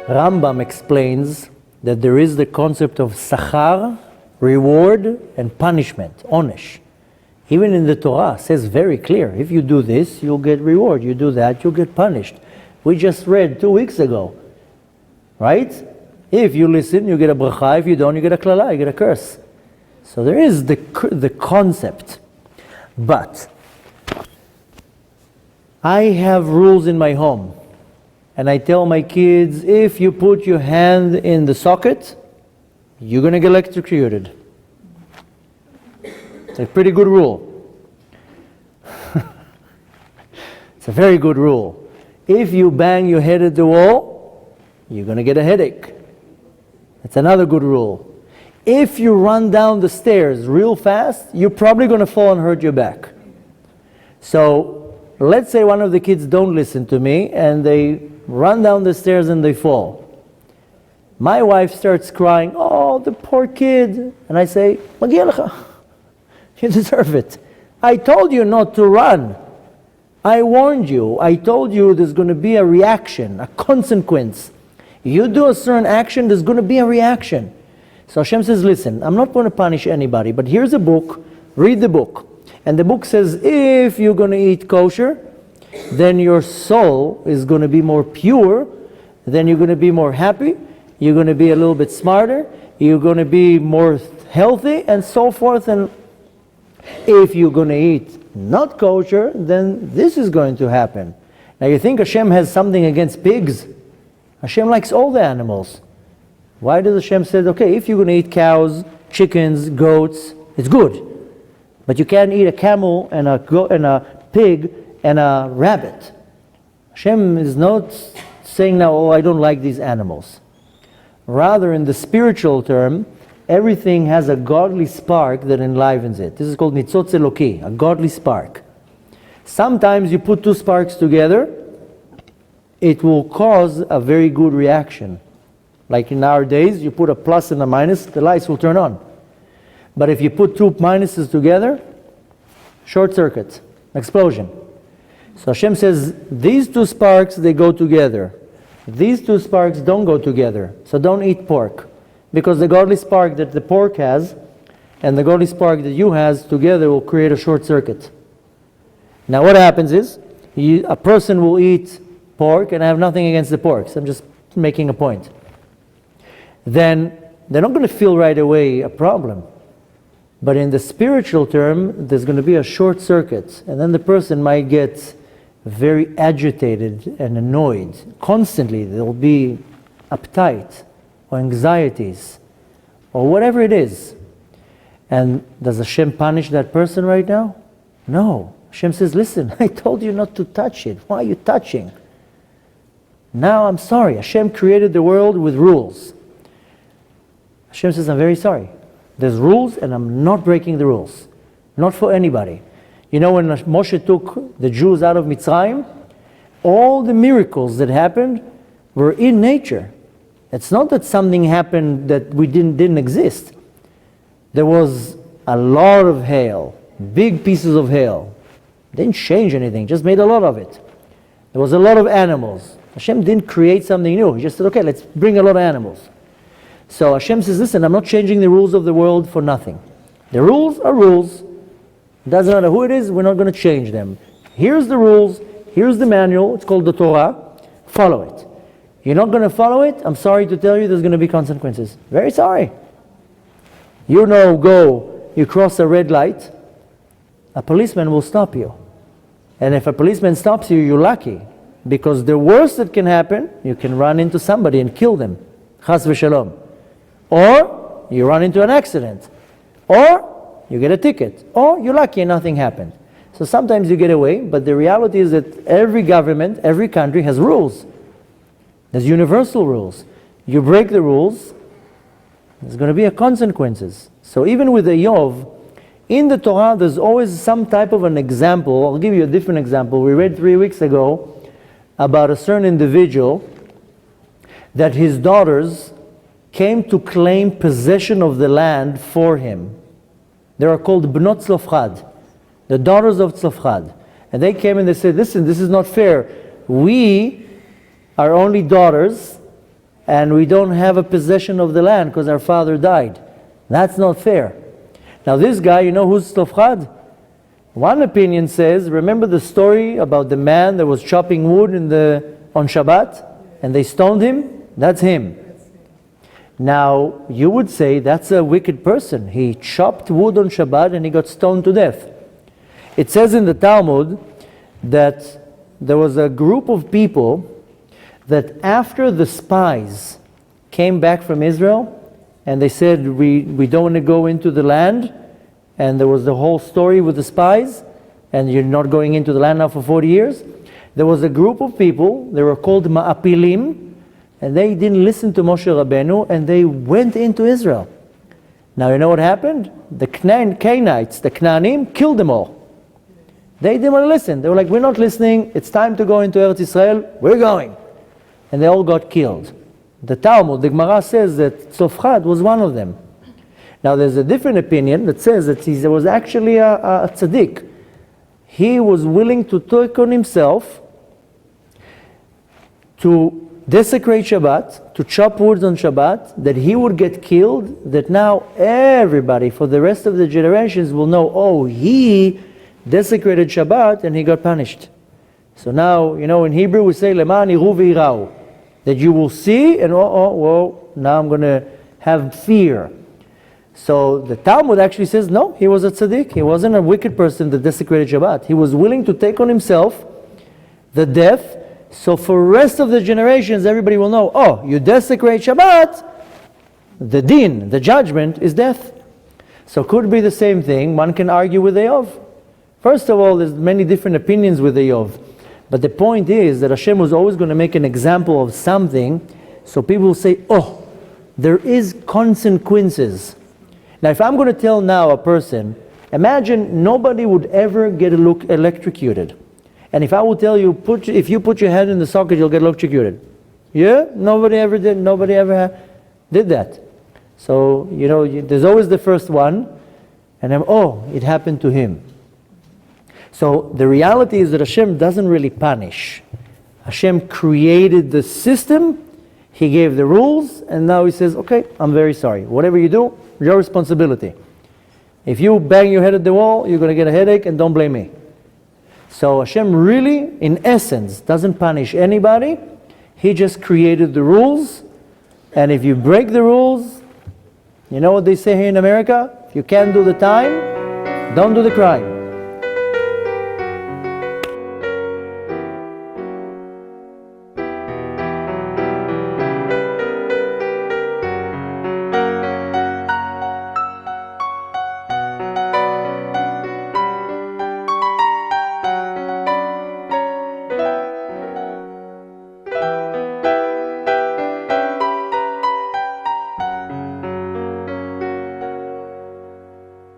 Rambam explains that there is the concept of sachar, reward, and punishment, onesh. Even in the Torah, it says very clear, if you do this, you'll get reward. You do that, you'll get punished. We just read 2 weeks ago, right? If you listen, you get a bracha. If you don't, you get a klala, you get a curse. So there is the concept. But I have rules in my home. And I tell my kids, if you put your hand in the socket, you're going to get electrocuted. It's a pretty good rule. It's a very good rule. If you bang your head at the wall, you're going to get a headache. It's another good rule. If you run down the stairs real fast, you're probably going to fall and hurt your back. So let's say one of the kids don't listen to me and they run down the stairs and they fall. My wife starts crying, oh, the poor kid. And I say, Magia lecha. You deserve it. I told you not to run. I warned you. I told you there's going to be a reaction, a consequence. You do a certain action, there's going to be a reaction. So Hashem says, listen, I'm not going to punish anybody, but here's a book, read the book. And the book says, if you're going to eat kosher, then your soul is going to be more pure, then you're going to be more happy, you're going to be a little bit smarter, you're going to be more healthy, and so forth. And if you're going to eat not kosher, then this is going to happen. Now you think Hashem has something against pigs? Hashem likes all the animals. Why does Hashem say, okay, if you're going to eat cows, chickens, goats, it's good. But you can't eat a camel and a pig and a rabbit. Hashem is not saying now, oh, I don't like these animals. Rather, in the spiritual term, everything has a godly spark that enlivens it. This is called nitzotz eloki, a godly spark. Sometimes you put two sparks together, it will cause a very good reaction. Like in our days, you put a plus and a minus, the lights will turn on. But if you put two minuses together, short circuit, explosion. So Hashem says, these two sparks, they go together. These two sparks don't go together. So don't eat pork. Because the godly spark that the pork has and the godly spark that you has together will create a short circuit. Now what happens is, a person will eat pork, and I have nothing against the pork, so I'm just making a point. Then they're not going to feel right away a problem. But in the spiritual term, there's going to be a short circuit, and then the person might get very agitated and annoyed. Constantly, there'll be uptight or anxieties or whatever it is. And does Hashem punish that person right now? No. Hashem says, listen, I told you not to touch it. Why are you touching? Now I'm sorry. Hashem created the world with rules. Hashem says, I'm very sorry. There's rules and I'm not breaking the rules. Not for anybody. You know, when Moshe took the Jews out of Mitzrayim, all the miracles that happened were in nature. It's not that something happened that we didn't exist. There was a lot of hail, big pieces of hail. Didn't change anything, just made a lot of it. There was a lot of animals. Hashem didn't create something new. He just said, okay, let's bring a lot of animals. So Hashem says, listen, I'm not changing the rules of the world for nothing. The rules are rules. Doesn't matter who it is, we're not going to change them. Here's the rules, here's the manual, it's called the Torah. Follow it. You're not going to follow it, I'm sorry to tell you there's going to be consequences. Very sorry. You cross a red light, a policeman will stop you. And if a policeman stops you, you're lucky. Because the worst that can happen, you can run into somebody and kill them. Chas v'shalom. Or you run into an accident. Or you get a ticket. Or you're lucky and nothing happened. So sometimes you get away, but the reality is that every government, every country has rules. There's universal rules. You break the rules, there's going to be consequences. So even with the Yov, in the Torah there's always some type of an example. I'll give you a different example. We read 3 weeks ago about a certain individual that his daughters came to claim possession of the land for him. They are called Bnot Tzlofchad, the daughters of Tzlofchad. And they came and they said, listen, this is not fair. We are only daughters, and we don't have a possession of the land because our father died. That's not fair. Now this guy, you know who's Tzlofchad? One opinion says, remember the story about the man that was chopping wood on Shabbat and they stoned him? That's him. Now you would say that's a wicked person. He chopped wood on Shabbat and he got stoned to death. It says in the Talmud that there was a group of people that after the spies came back from Israel and they said, we don't want to go into the land, and there was the whole story with the spies, and you're not going into the land now for 40 years. There was a group of people, they were called Ma'apilim, and they didn't listen to Moshe Rabbeinu, and they went into Israel. Now you know what happened? The Canaanites, the Knaanim, killed them all. They didn't want to listen. They were like, we're not listening, it's time to go into Eretz Israel, we're going. And they all got killed. The Talmud, the Gemara says that Tzlofchad was one of them. Now there's a different opinion that says that he was actually a tzaddik. He was willing to take on himself to desecrate Shabbat, to chop wood on Shabbat, that he would get killed, that now everybody for the rest of the generations will know, oh, he desecrated Shabbat and he got punished. So now, you know, in Hebrew we say, Leman iru v'irau, that you will see and whoa, now I'm going to have fear. So the Talmud actually says, no, he was a tzaddik. He wasn't a wicked person that desecrated Shabbat. He was willing to take on himself the death, so for the rest of the generations, everybody will know, oh, you desecrate Shabbat, the din, the judgment is death. So could be the same thing. One can argue with Eov. First of all, there's many different opinions with Eov. But the point is that Hashem was always going to make an example of something, so people will say, oh, there is consequences. Now, if I'm going to tell now a person, imagine nobody would ever get electrocuted. And if I will tell you, if you put your head in the socket, you'll get electrocuted. Yeah? Nobody ever did. Nobody ever did that. So, you know, there's always the first one, and then, oh, it happened to him. So the reality is that Hashem doesn't really punish. Hashem created the system, He gave the rules, and now He says, okay, I'm very sorry. Whatever you do, your responsibility. If you bang your head at the wall, you're going to get a headache, and don't blame me. So Hashem really, in essence, doesn't punish anybody. He just created the rules, and if you break the rules, you know what they say here in America? If you can't do the time, don't do the crime.